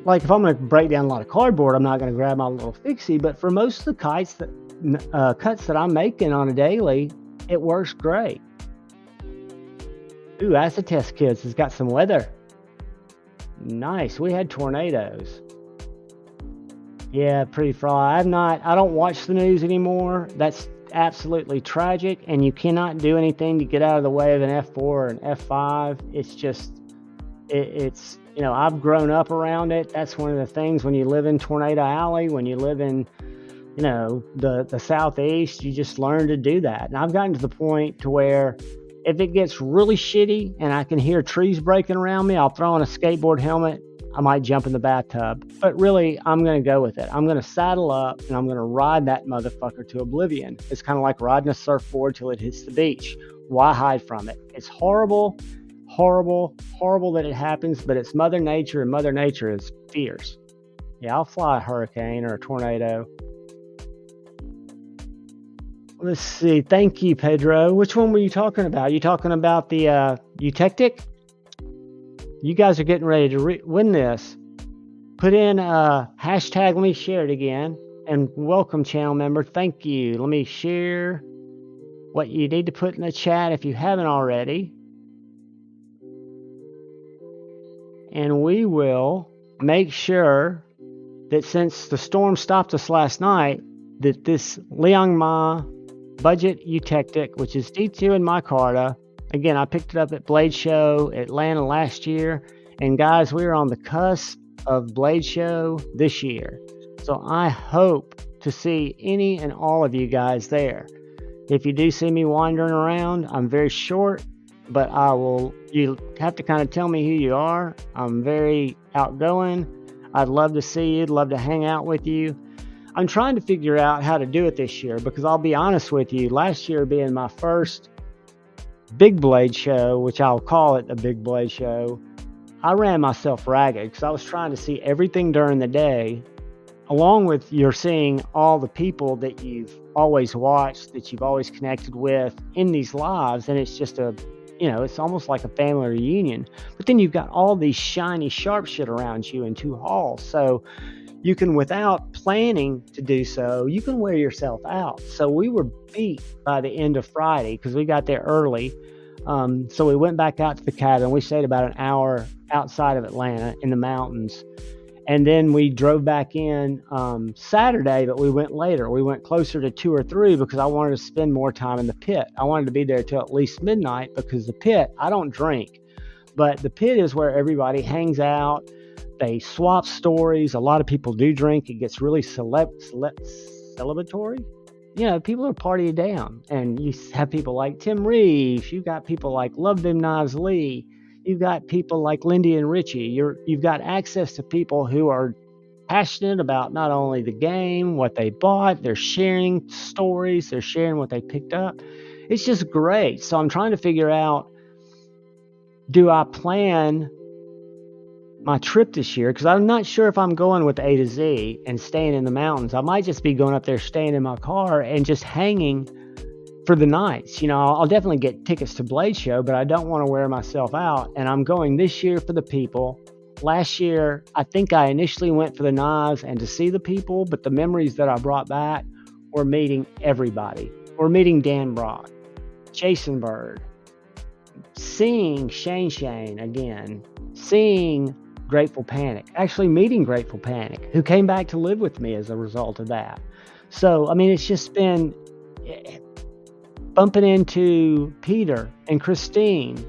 A: like if I'm going to break down a lot of cardboard, I'm not going to grab my little fixie, but for most of the cuts that I'm making on a daily, it works great. Ooh, Acid Test Kids has got some weather. Nice. We had tornadoes. Yeah, pretty fraud. I don't watch the news anymore. That's absolutely tragic, and you cannot do anything to get out of the way of an F4 or an F5. It's just, it's I've grown up around it. That's one of the things when you live in Tornado Alley, when you live in, the Southeast, you just learn to do that. And I've gotten to the point to where if it gets really shitty and I can hear trees breaking around me, I'll throw on a skateboard helmet. I might jump in the bathtub, but really I'm going to go with it. I'm going to saddle up and I'm going to ride that motherfucker to oblivion. It's kind of like riding a surfboard till it hits the beach. Why hide from it? It's horrible, horrible, horrible that it happens, but it's Mother Nature, and Mother Nature is fierce. Yeah, I'll fly a hurricane or a tornado. Let's see. Thank you, Pedro. Which one were you talking about? You talking about the Eutectic? You guys are getting ready to win this. Put in hashtag, let me share it again. And welcome, channel member. Thank you. Let me share what you need to put in the chat if you haven't already. And we will make sure that since the storm stopped us last night, that this Liangma Budget Eutectic, which is D2 in micarta. Again, I picked it up at Blade Show Atlanta last year. And guys, we're on the cusp of Blade Show this year. So I hope to see any and all of you guys there. If you do see me wandering around, I'm very short, but you have to kind of tell me who you are. I'm very outgoing. I'd love to see you, love to hang out with you. I'm trying to figure out how to do it this year, because I'll be honest with you, last year being my first Big Blade Show, which I'll call it the Big Blade Show, I ran myself ragged because I was trying to see everything during the day along with you're seeing all the people that you've always watched, that you've always connected with in these lives, and it's just it's almost like a family reunion. But then you've got all these shiny, sharp shit around you in 2 halls, so you can, without planning to do so, you can wear yourself out. So we were beat by the end of Friday because we got there early. So we went back out to the cabin. We stayed about an hour outside of Atlanta in the mountains. And then we drove back in Saturday, but we went later. We went closer to 2 or 3 because I wanted to spend more time in the pit. I wanted to be there till at least midnight because the pit, I don't drink, but the pit is where everybody hangs out. They swap stories. A lot of people do drink. It gets really celebratory. People are partying down. And you have people like Tim Reeves. You've got people like Love Them Knives Lee. You've got people like Lindy and Richie. You've got access to people who are passionate about not only the game, what they bought, they're sharing stories, they're sharing what they picked up. It's just great. So I'm trying to figure out, do I plan my trip this year? Because I'm not sure if I'm going with A to Z and staying in the mountains. I might just be going up there, staying in my car and just hanging for the nights. I'll definitely get tickets to Blade Show, but I don't want to wear myself out. And I'm going this year for the people. Last year, I think I initially went for the knives and to see the people, but the memories that I brought back were meeting everybody. We're meeting Dan Brock, Jason Bird, seeing Shane again, seeing Grateful Panic, actually meeting Grateful Panic, who came back to live with me as a result of that. So, it's just been bumping into Peter and Christine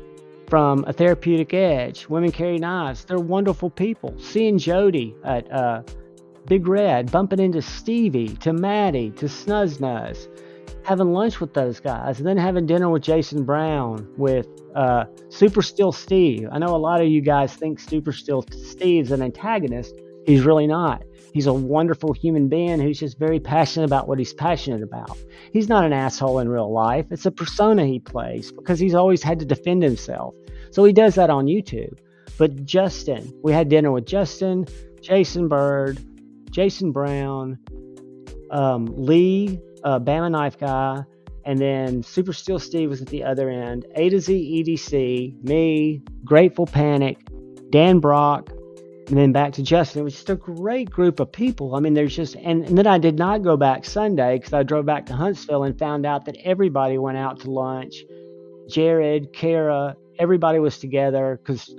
A: from A Therapeutic Edge, Women Carry Knives. They're wonderful people. Seeing Jody at Big Red, bumping into Stevie, to Maddie, to Snuz, having lunch with those guys, and then having dinner with Jason Brown, with Super Still Steve. I know a lot of you guys think Super Still Steve's an antagonist. He's really not. He's a wonderful human being who's just very passionate about what he's passionate about. He's not an asshole in real life. It's a persona he plays because he's always had to defend himself. So he does that on YouTube. But Justin, we had dinner with Justin, Jason Bird, Jason Brown, Lee, Bama Knife Guy, and then Super Steel Steve was at the other end. A to Z EDC, me, Grateful Panic, Dan Brock, and then back to Justin. It was just a great group of people. There's just, and then I did not go back Sunday because I drove back to Huntsville and found out that everybody went out to lunch. Jared, Kara, everybody was together because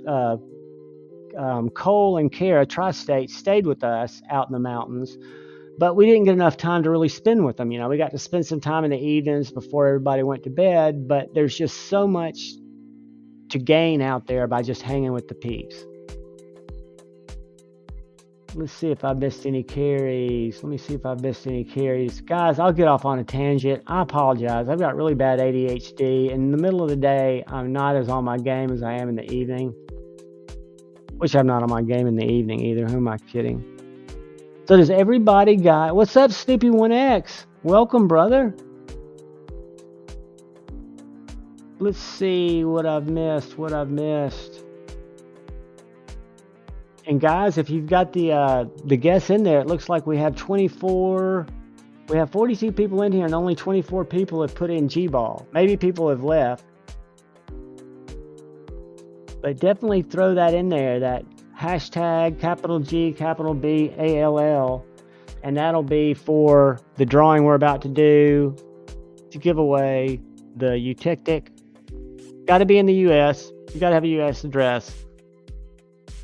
A: Cole and Kara, Tri-State, stayed with us out in the mountains. But we didn't get enough time to really spend with them. We got to spend some time in the evenings before everybody went to bed. But there's just so much to gain out there by just hanging with the peeps. Let's see if I missed any carries. Guys, I'll get off on a tangent. I apologize. I've got really bad ADHD. In the middle of the day, I'm not as on my game as I am in the evening. Which I'm not on my game in the evening either. Who am I kidding? So does everybody got... What's up, Snoopy1X? Welcome, brother. Let's see what I've missed. And guys, if you've got the guests in there, it looks like we have 24. We have 42 people in here, and only 24 people have put in G-Ball. Maybe people have left. But definitely throw that in there, that hashtag capital G, capital B, ALL. And that'll be for the drawing we're about to do to give away the Eutectic. Got to be in the U.S. You got to have a U.S. address.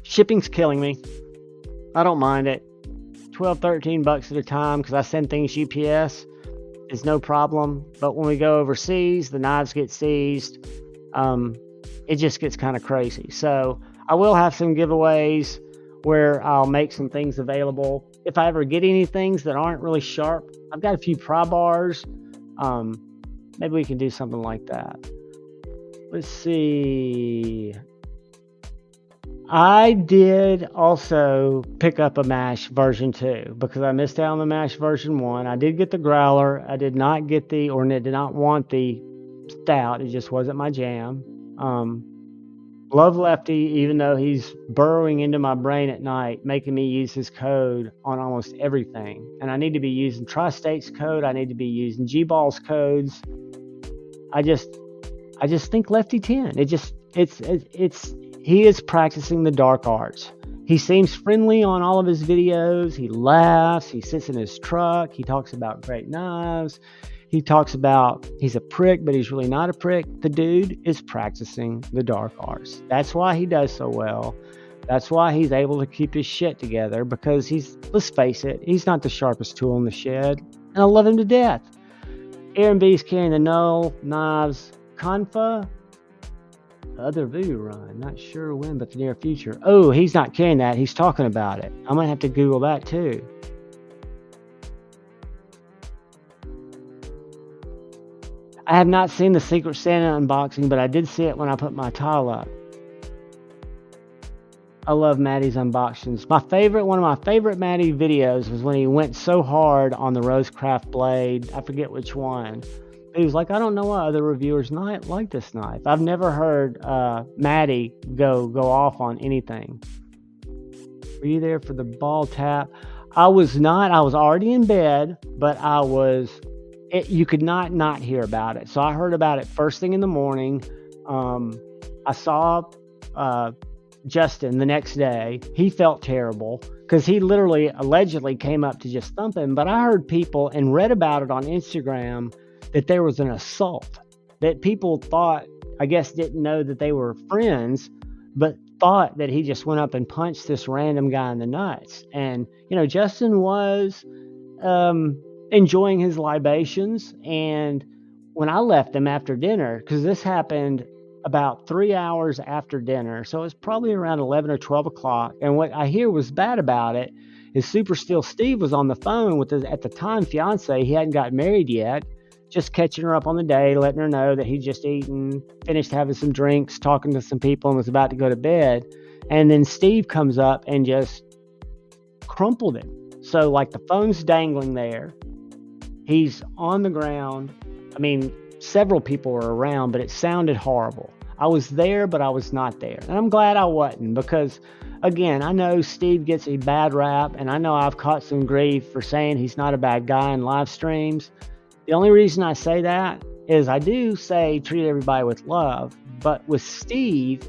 A: Shipping's killing me. I don't mind it. $12-13 at a time because I send things UPS. Is no problem. But when we go overseas, the knives get seized. It just gets kind of crazy. So I will have some giveaways where I'll make some things available. If I ever get any things that aren't really sharp, I've got a few pry bars. Maybe we can do something like that. Let's see. I did also pick up a MASH version 2 because I missed out on the MASH version 1. I did get the growler. I did not get did not want the stout. It just wasn't my jam. Love Lefty, even though he's burrowing into my brain at night, making me use his code on almost everything. And I need to be using Tri-State's code. I need to be using G-Ball's codes. I just think Lefty 10. He is practicing the dark arts. He seems friendly on all of his videos. He laughs. He sits in his truck. He talks about great knives. He talks about he's a prick, but he's really not a prick. The dude is practicing the dark arts. That's why he does so well. That's why he's able to keep his shit together, because let's face it, he's not the sharpest tool in the shed. And I love him to death. Aaron B's carrying the Null knives. Confa, other voodoo run. Not sure when, but the near future. Oh, he's not carrying that. He's talking about it. I'm going to have to Google that too. I have not seen the Secret Santa unboxing, but I did see it when I put my tile up. I love Maddie's unboxings. One of my favorite Maddie videos was when he went so hard on the Rosecraft blade. I forget which one. He was like, I don't know why other reviewers like this knife. I've never heard Maddie go off on anything. Were you there for the ball tap? I was not. I was already in bed, but you could not hear about it. So I heard about it first thing in the morning. I saw Justin the next day. He felt terrible because he literally allegedly came up to just thump him. But I heard people and read about it on Instagram that there was an assault, that people didn't know that they were friends, but thought that he just went up and punched this random guy in the nuts. And, Justin was enjoying his libations. And when I left him after dinner, because this happened about 3 hours after dinner, so it's probably around 11 or 12 o'clock. And what I hear was bad about it is Super Steel Steve was on the phone with his, at the time, fiance. He hadn't got married yet, just catching her up on the day, letting her know that he'd just eaten, finished having some drinks, talking to some people, and was about to go to bed. And then Steve comes up and just crumpled him. So, the phone's dangling there. He's on the ground. I mean, several people were around, but it sounded horrible. I was there, but I was not there. And I'm glad I wasn't, because, again, I know Steve gets a bad rap, and I know I've caught some grief for saying he's not a bad guy in live streams. The only reason I say that is I do say treat everybody with love, but with Steve,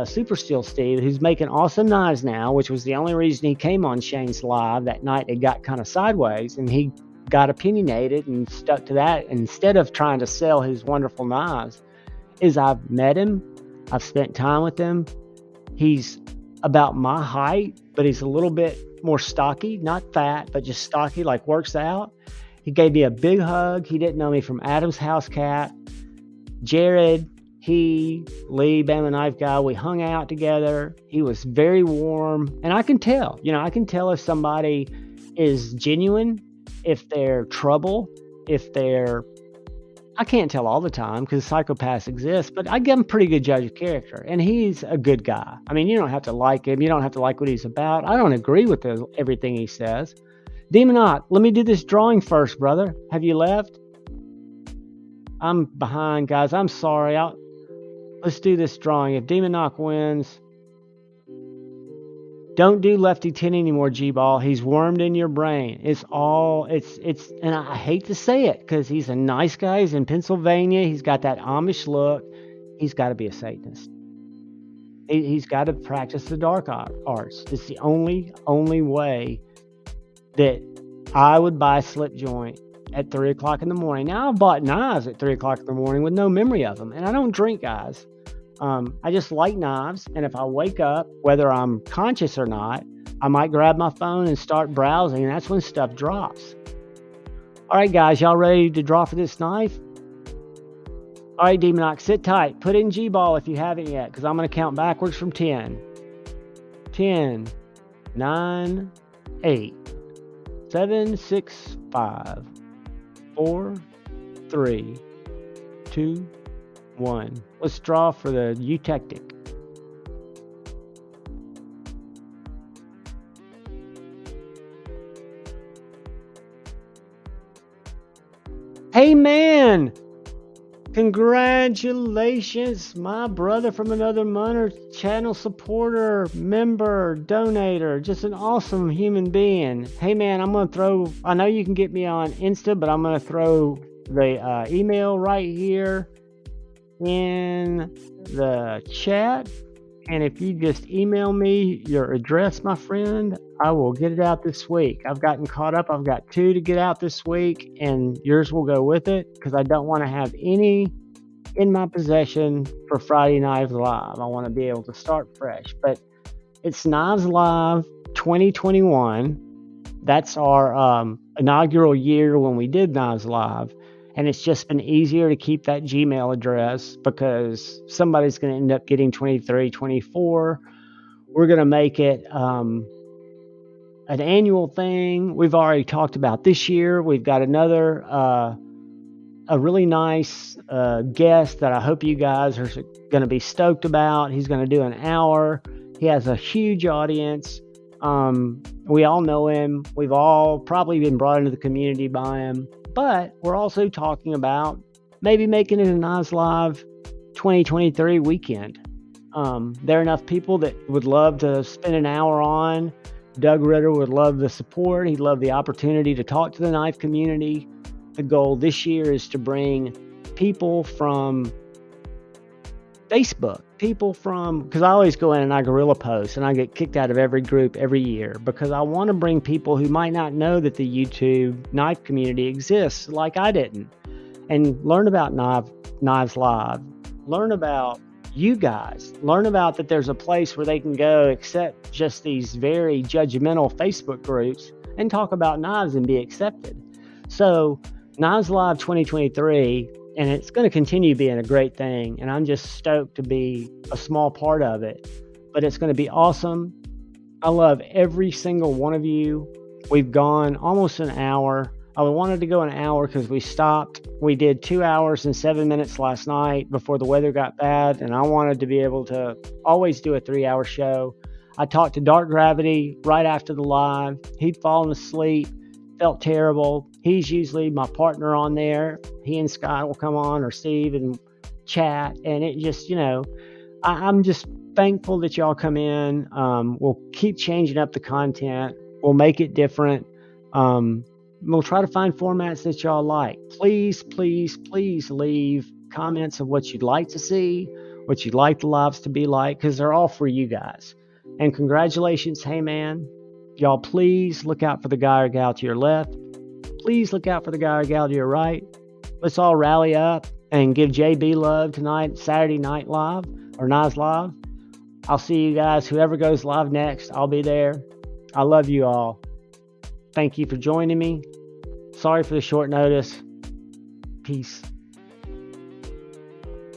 A: Super Steel Steve, who's making awesome knives now, which was the only reason he came on Shane's live that night. It got kind of sideways, and he got opinionated and stuck to that instead of trying to sell his wonderful knives. I've met him, I've spent time with him. He's about my height, but he's a little bit more stocky, not fat, but just stocky, works out. He gave me a big hug. He didn't know me from Adam's House Cat. Jared, Lee, Bama Knife Guy, we hung out together. He was very warm. And I can tell, if somebody is genuine, if they're trouble, I can't tell all the time because psychopaths exist, but I give him a pretty good judge of character. And he's a good guy. I mean, you don't have to like him. You don't have to like what he's about. I don't agree with everything he says. Demonot, let me do this drawing first, brother. Have you left? I'm behind, guys. I'm sorry. Let's do this drawing. If Demonot wins, don't do Lefty 10 anymore, G-Ball. He's wormed in your brain. And I hate to say it because he's a nice guy. He's in Pennsylvania. He's got that Amish look. He's got to be a Satanist. He's got to practice the dark arts. It's the only way that I would buy a slip joint at 3 o'clock in the morning. Now, I've bought knives at 3 o'clock in the morning with no memory of them. And I don't drink, guys. I just like knives. And if I wake up, whether I'm conscious or not, I might grab my phone and start browsing. And that's when stuff drops. All right, guys, y'all ready to draw for this knife? All right, Demonox, sit tight. Put in G-Ball if you haven't yet, because I'm going to count backwards from 10. 10, 9, 8. 7, 6, 5, 4, 3, 2, 1. Let's draw for the Eutectic. Hey, man! Congratulations, my brother from another mother, channel supporter, member, donator, just an awesome human being. Hey man, I know you can get me on Insta, but I'm going to throw the email right here in the chat. And if you just email me your address, my friend, I will get it out this week. I've gotten caught up. I've got 2 to get out this week, and yours will go with it because I don't want to have any in my possession for Friday Knives Live. I want to be able to start fresh. But it's Knives Live 2021. That's our inaugural year when we did Knives Live. And it's just been easier to keep that Gmail address because somebody's going to end up getting 23, 24. We're going to make it an annual thing. We've already talked about this year. We've got another, a really nice guest that I hope you guys are going to be stoked about. He's going to do an hour. He has a huge audience. We all know him. We've all probably been brought into the community by him. But we're also talking about maybe making it a Knives Live 2023 weekend. There are enough people that would love to spend an hour on. Doug Ritter would love the support. He'd love the opportunity to talk to the knife community. The goal this year is to bring people from Facebook, because I always go in and I guerrilla post and I get kicked out of every group every year because I want to bring people who might not know that the YouTube knife community exists like I didn't, and learn about Knives Live, learn about you guys, learn about that there's a place where they can go except just these very judgmental Facebook groups and talk about knives and be accepted. So Knives Live 2023, and it's going to continue being a great thing, and I'm just stoked to be a small part of it. But it's going to be awesome. I love every single one of you. We've gone almost an hour. I wanted to go an hour because we stopped. We did 2 hours and 7 minutes last night before the weather got bad, and I wanted to be able to always do a 3-hour show. I talked to Dark Gravity right after the live. He'd fallen asleep. Felt terrible. He's usually my partner on there. He and Scott will come on, or Steve, and chat. And it just, I'm just thankful that y'all come in. We'll keep changing up the content. We'll make it different. We'll try to find formats that y'all like. Please, please, please leave comments of what you'd like to see, what you'd like the lives to be like, because they're all for you guys. And congratulations, hey man. Y'all, please look out for the guy or gal to your left. Please look out for the guy or gal to your right. Let's all rally up and give JB love tonight, Saturday Night Live, or Knives Live. I'll see you guys. Whoever goes live next, I'll be there. I love you all. Thank you for joining me. Sorry for the short notice. Peace.